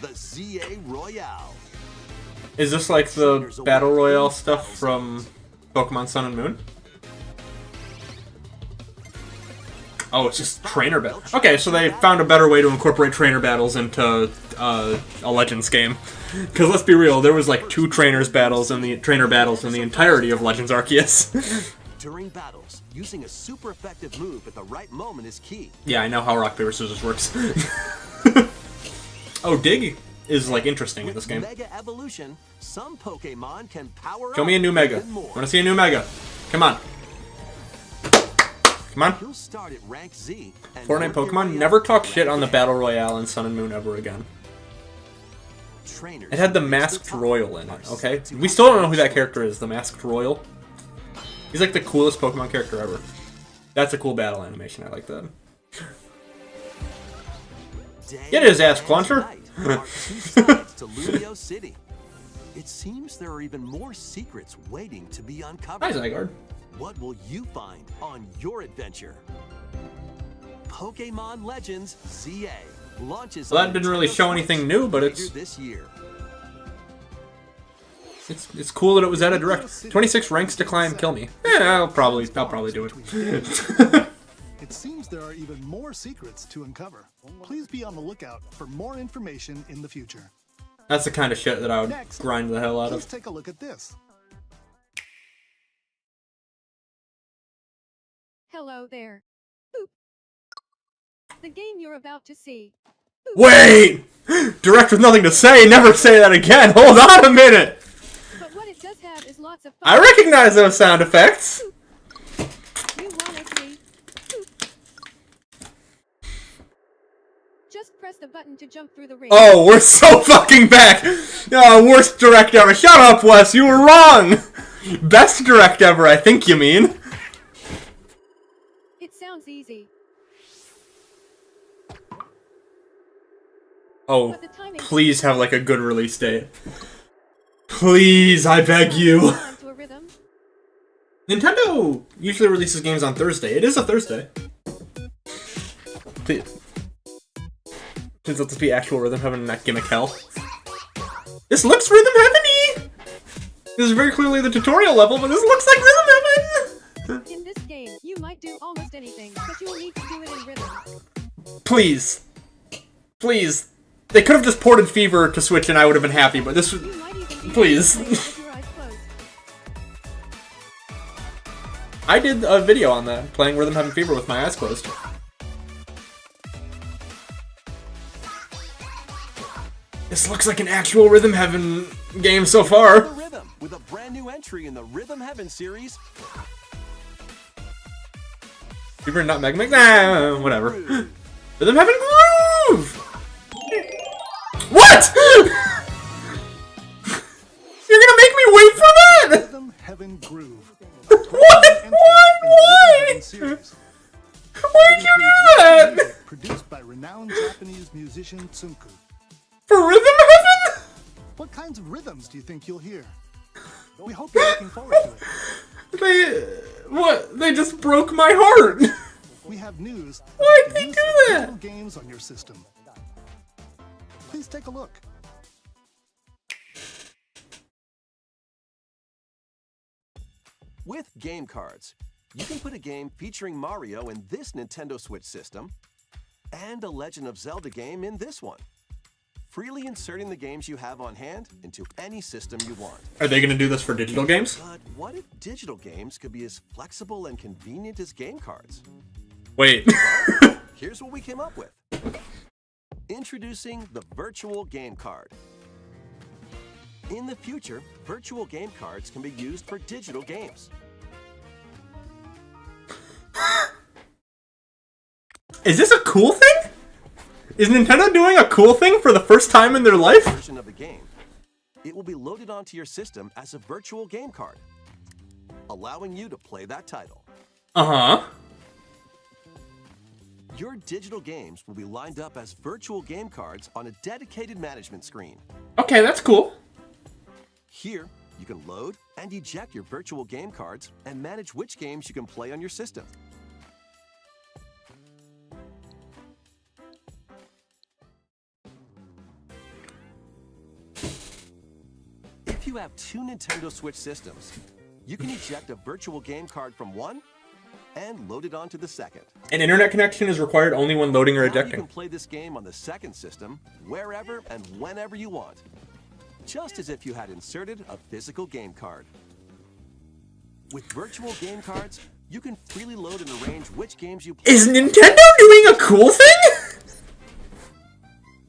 the ZA Royale. is this like the Battle Royale stuff from Pokemon Sun and Moon? Oh, it's just trainer battle. Okay, so they found a better way to incorporate trainer battles into a Legends game. Because let's be real, there was like 2 trainer battles in the entirety of Legends Arceus. During battles, using a super effective move at the right moment is key. Yeah, I know how rock paper scissors works. Oh, Dig is like interesting in this game. Mega Evolution, some Pokemon can power Show up me a new Mega. even I more. want to see a new Mega. Come on. Come on. You'll start at rank Z. And Fortnite work your Pokemon, way never up talk to shit rank on the A. Battle Royale in Sun and Moon ever again. Trainers It had the who reach Masked top Royal in are it, okay? set to We still don't know who that accomplish character is, the Masked Royal. He's like the coolest Pokemon character ever. That's a cool battle animation, I like that. Day Get his ass, and Cluncher! night are two sides to Lumio City. It seems there are even more secrets waiting to be uncovered. Hi, Zygarde. What will you find on your adventure? Pokemon Legends ZA launches. Well, on that didn't really Nintendo show Switch anything new, but later it's this year. it's cool that it was at a direct. 26 ranks to climb, kill me. I'll probably do it. It seems there are even more secrets to uncover. Please be on the lookout for more information in the future. That's the kind of shit that I would Next, grind the hell out please of. take a look at this. Hello there. Boop. The game you're about to see. Wait! Direct with nothing to say, never say that again! Hold on a minute! But what it does have is lots of fun. I recognize those sound effects! You wanna see? Boop. Just press the button to jump through the ring. Oh, we're so fucking back! Worst direct ever. Shut up, Wes, you were wrong! Best direct ever, I think you mean. It sounds easy. Oh, But the timing please have like a good release date. Please, I beg you. time to a rhythm. Nintendo usually releases games on Thursday. It is a Thursday. Please let this be actual Rhythm Heaven and not gimmick hell. This looks Rhythm Heaven-y! This is very clearly the tutorial level, but this looks like Rhythm Heaven! In this game, you might do almost anything, but you'll need to do it in rhythm. Please. Please. They could have just ported Fever to Switch and I would have been happy, but this was... You might even be Please. able to play with your eyes closed. I did a video on that, playing Rhythm Heaven Fever with my eyes closed. This looks like an actual Rhythm Heaven game so The far. Rhythm with a brand new entry in the Rhythm Heaven series. Fever not Mega Man? Nah, whatever. Rhythm Heaven Groove! What?! You're gonna make me wait for that?! Rhythm Heaven Groove. What?! Entry Why? in the Rhythm Why?! Heaven series. Why did you do that?! Music produced by renowned Japanese musician Tsunku. For Rhythm Heaven?! What kinds of rhythms do you think you'll hear? We hope you're looking forward to it. They just broke my heart! We have news Why'd about the they use do of that? digital games on your system. Please take a look. With game cards, you can put a game featuring Mario in this Nintendo Switch system and a Legend of Zelda game in this one, freely inserting the games you have on hand into any system you want. Are they gonna do this for digital games? But what if digital games could be as flexible and convenient as game cards? Wait. Here's what we came up with. Introducing the Virtual Game Card. In the future, virtual game cards can be used for digital games. Is this a cool thing? Is Nintendo doing a cool thing for the first time in their life? Version of the game. It will be loaded onto your system as a virtual game card, allowing you to play that title. Uh-huh. Your digital games will be lined up as virtual game cards on a dedicated management screen. Okay, that's cool. Here, you can load and eject your virtual game cards and manage which games you can play on your system. If you have two Nintendo Switch systems, you can eject a virtual game card from one and load it onto the second. An internet connection is required only when loading or Now you ejecting. can play this game on the second system wherever and whenever you want, just as if you had inserted a physical game card. With virtual game cards, you can freely load and arrange which games you play. Is Nintendo doing a cool thing?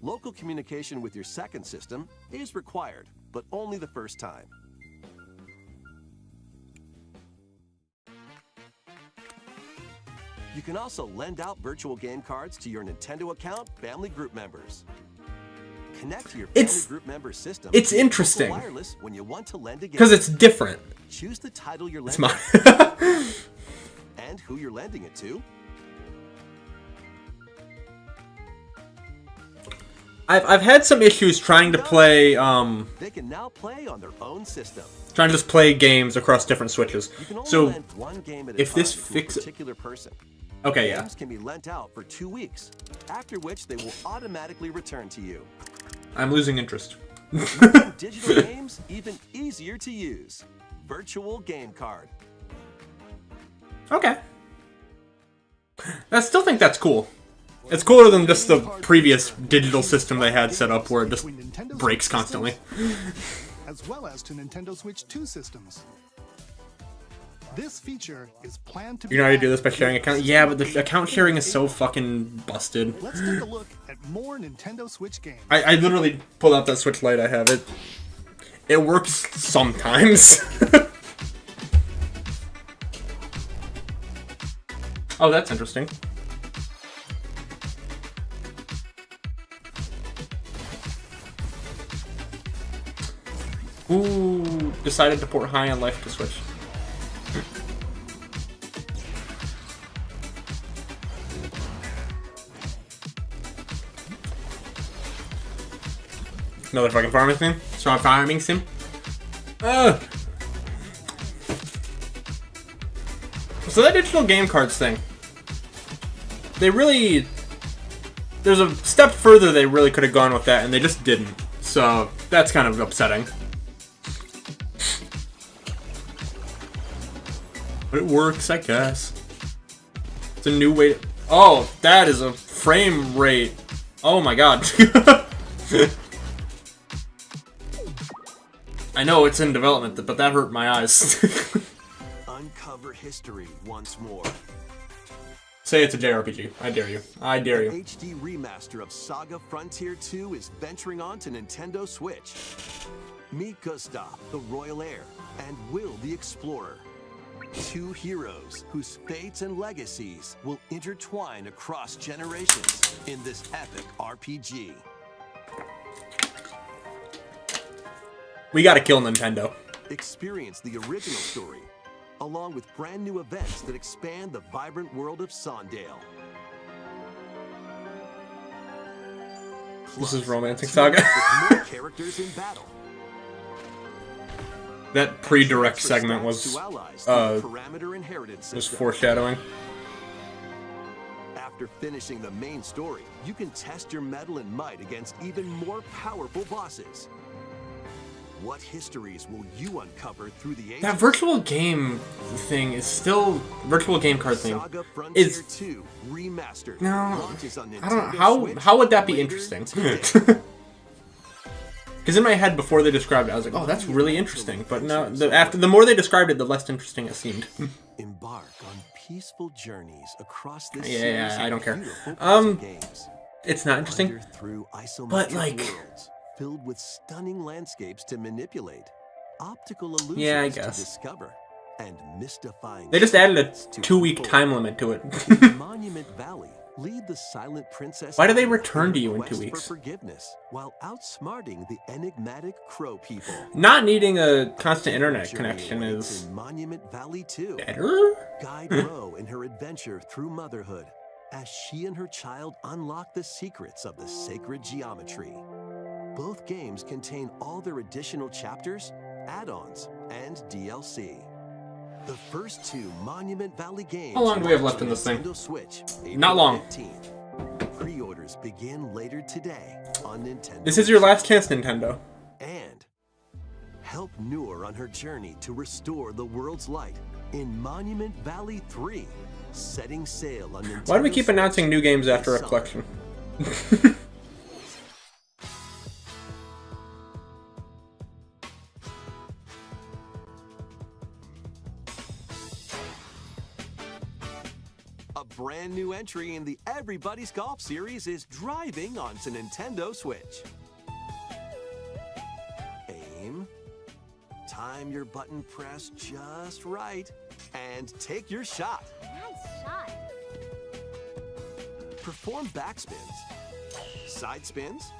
Local communication with your second system is required, but only the first time. You can also lend out virtual game cards to your Nintendo account family group members. Connect to your family group member system. It's interesting. Wireless when you want to lend a game. Because it's different. Choose the title you're It's lending mine. and who you're lending it to. I've had some issues trying to play They can now play on their own system. trying to just play games across different switches. You can only So lend one game at a if this time to a fixes particular person. okay, yeah. Games can be lent out for 2 weeks, after which they will automatically return to you. I'm losing interest. Making digital games even easier to use. Virtual game card. Okay. I still think that's cool. It's cooler than just the previous digital system they had set up where it just breaks constantly. As well as to Nintendo Switch 2 systems. This feature is planned to be. You know how to do this by sharing account? Yeah, but the account sharing is so fucking busted. Let's take a look at more Nintendo Switch games. I literally pulled out that Switch Lite I have. It works sometimes. Oh, that's interesting. Ooh, decided to port High on Life to Switch. Another fucking farming sim? So farming sim? So that digital game cards thing. They really... There's a step further they really could have gone with that, and they just didn't. So, that's kind of upsetting. But it works, I guess. It's a new way to... Oh, that is a frame rate. Oh my god. I know it's in development, but that hurt my eyes. Uncover history once more. Say it's a JRPG. I dare you. I dare you. HD remaster of Saga Frontier 2 is venturing on to Nintendo Switch. Meet Gustav, the royal heir, and Will, the explorer. Two heroes whose fates and legacies will intertwine across generations in this epic RPG. We gotta kill Nintendo. Experience the original story, along with brand new events that expand the vibrant world of Sondale. This is Romancing Team Saga. up with more characters in battle. That pre-direct segment was To allies through the parameter inheritance was system. foreshadowing. After finishing the main story, you can test your mettle and might against even more powerful bosses. What histories will you uncover through the ages? That virtual game thing is still virtual game card thing. Saga Frontier Is 2 remastered. no, Launches on I don't know Nintendo how would that be Switch interesting? later Because in my head before they described it, I was like, oh, that's really interesting. But no, the more they described it, the less interesting it seemed. Embark on peaceful journeys across this Yeah, series I of don't care. beautiful puzzle games. It's not interesting. Wander through isometric But, like- worlds filled with stunning landscapes to manipulate, optical illusions Yeah, I to guess. discover, and mystifying They just added a secrets to 2-week unfold. time limit to it. In Monument Valley, lead the silent princess. Why do they Anna return to you in her 2 quest weeks? For forgiveness, while outsmarting the enigmatic crow people. Not needing a constant internet Journey connection awaits is in Monument Valley 2. better? Guide Ro in her adventure through motherhood as she and her child unlock the secrets of the sacred geometry. Both games contain all their additional chapters, add-ons, and DLC. The first 2 Monument Valley games. How long do we have left in this thing? Nintendo Switch, Not long. 15th. Pre-orders begin later today on Nintendo. This is your last chance, Nintendo. And help Noor on her journey to restore the world's light in Monument Valley 3, setting sail on Nintendo. Why do we keep Switch announcing new games this after a summer. collection? A brand new entry in the Everybody's Golf series is driving onto Nintendo Switch. Aim, time your button press just right, and take your shot. Nice shot. Perform backspins, side spins,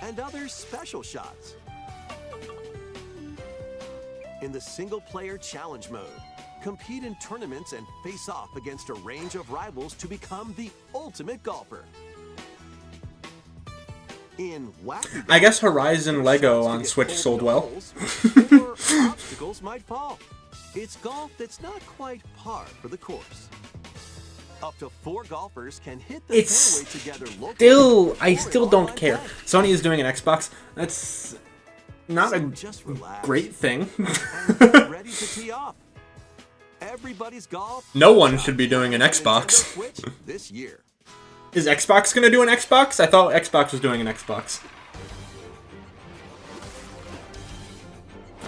and other special shots. In the single-player challenge mode, compete in tournaments and face off against a range of rivals to become the ultimate golfer. In Wacky I guess Golf, Horizon your Lego shots to on get Switch pulled sold into well. holes, or obstacles might fall. It's golf that's not quite par for the course. Up to 4 golfers can hit the It's fairway together locally. I or in still don't online care. play. Sony is doing an Xbox. That's not So a just relax great thing. and get ready to tee off. Everybody's golf. No one should be doing an Xbox. Nintendo Switch this year. Is Xbox gonna do an Xbox? I thought Xbox was doing an Xbox.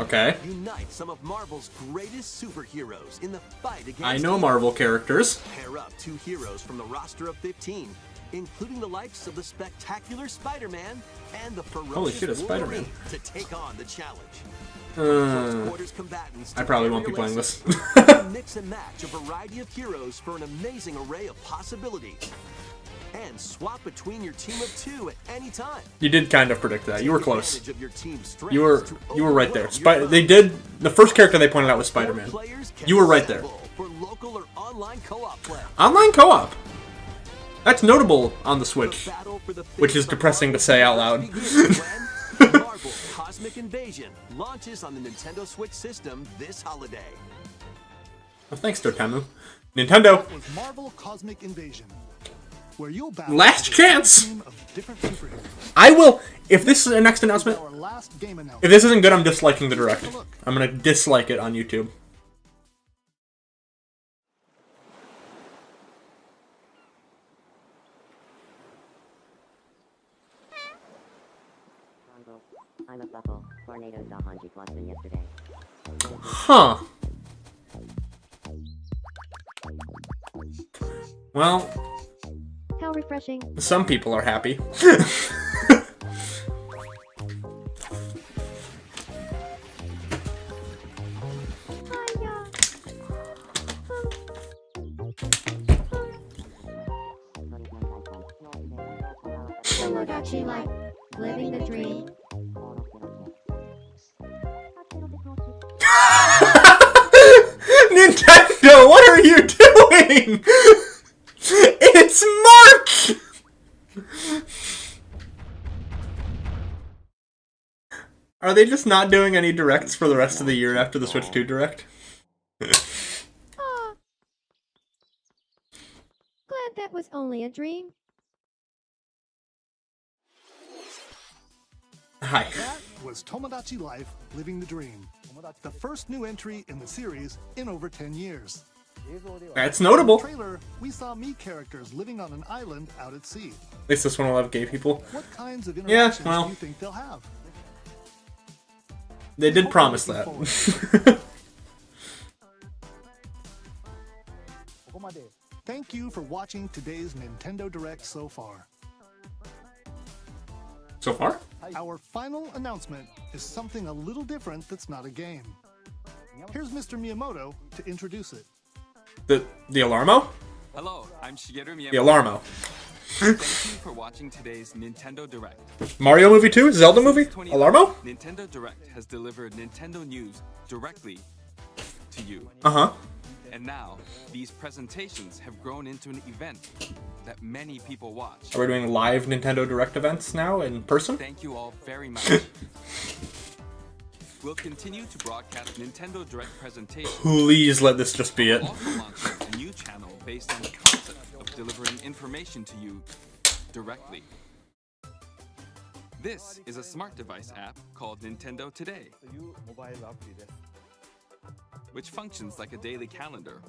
Okay. Unite some of Marvel's greatest superheroes in the fight against I know evil. Marvel characters. Pair up 2 heroes from the roster of 15, including the likes of the spectacular Spider-Man and the ferocious Holy shit, it's Wolverine, Spider-Man. to take on the challenge. Close quarters combatants I to probably won't be aerial playing this. aces. Mix and match a variety of heroes for an amazing array of possibilities. And swap between your team of 2 at any time. You did kind of predict that. You were Take close. advantage of your team's You were strengths to right there. overwhelm your They opponent. did the first character they pointed out was Spider-Man. Players can You were right there. assemble for local or online co-op play. Online co-op. That's notable on the The Switch. battle for the Which is face of depressing to Marvel's say out universe loud. begins when Marvel Cosmic Invasion launches on the Nintendo Switch system this holiday. Well, thanks, Dotemu. Nintendo. That was Marvel Cosmic Invasion, where you'll battle Last as a chance. team of different superheroes. I will. If this is the next announcement, Our last game announcement. if this isn't good, I'm disliking the direct. I'm gonna dislike it on YouTube. I'm a buckle. Tornado saw Hanji Flotsam yesterday. Huh. Well, How refreshing. some people are happy. Tomodachi Life. Living the dream. Nintendo, what are you doing? It's March! Are they just not doing any directs for the rest of the year after the Switch 2 direct? Ah. Glad that was only a dream. Hi. That was Tomodachi Life, Living the Dream, the first new entry in the series in over 10 years. That's In the notable. trailer, we saw Mii characters living on an island out at sea. At least this one will have gay people. What kinds of Yeah, interactions well. do you think they'll have? They did Hope promise you're that. looking forward. Thank you for watching today's Nintendo Direct so far. So far? Our final announcement is something a little different that's not a game. Here's Mr. Miyamoto to introduce it. The Alarmo? Hello, I'm Shigeru Miyamoto. The Alarmo. Thank you for watching today's Nintendo Direct. Mario movie 2? Zelda movie? Alarmo? Nintendo Direct has delivered Nintendo news directly to you. Uh-huh. And now, these presentations have grown into an event that many people watch. Are we doing live Nintendo Direct events now in person? Thank you all very much. We'll continue to broadcast Nintendo Direct presentations. Please let this just be it. We're also launching a new channel based on the concept of delivering information to you directly. This is a smart device app called Nintendo Today, which functions like a daily calendar.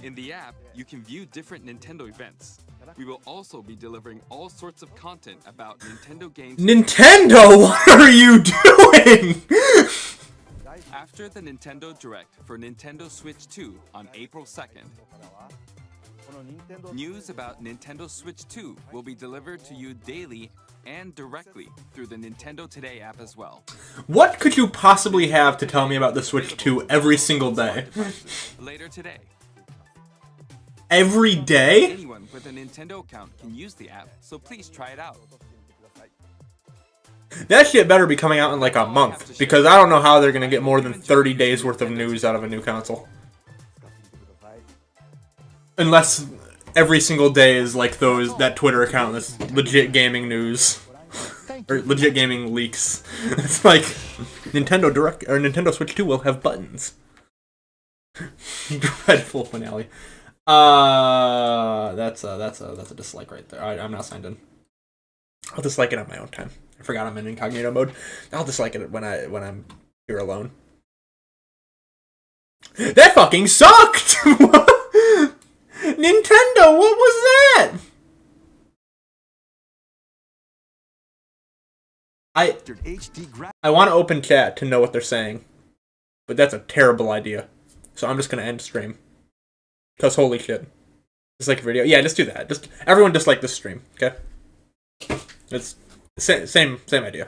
In the app, you can view different Nintendo events. We will also be delivering all sorts of content about Nintendo games. Nintendo, what are you doing? After the Nintendo Direct for Nintendo Switch 2 on April 2nd, news about Nintendo Switch 2 will be delivered to you daily and directly through the Nintendo Today app as well. What could you possibly have to tell me about the Switch 2 every single day? Later today. Every day? Anyone with a Nintendo account can use the app, so please try it out. That shit better be coming out in like a month, because I don't know how they're gonna get more than 30 days worth of news out of a new console. Unless every single day is like that Twitter account that's legit gaming news. Or legit gaming leaks. It's like Nintendo Direct or Nintendo Switch 2 will have buttons. Dreadful finale. That's a dislike right there. I'm not signed in. I'll dislike it on my own time. I forgot I'm in incognito mode. I'll dislike it when I'm here alone. That fucking sucked! Nintendo, what was that? I want to open chat to know what they're saying, but that's a terrible idea. So I'm just gonna end stream. Cause holy shit, dislike a video. Yeah, just do that. Just everyone dislike this stream, okay? It's same idea.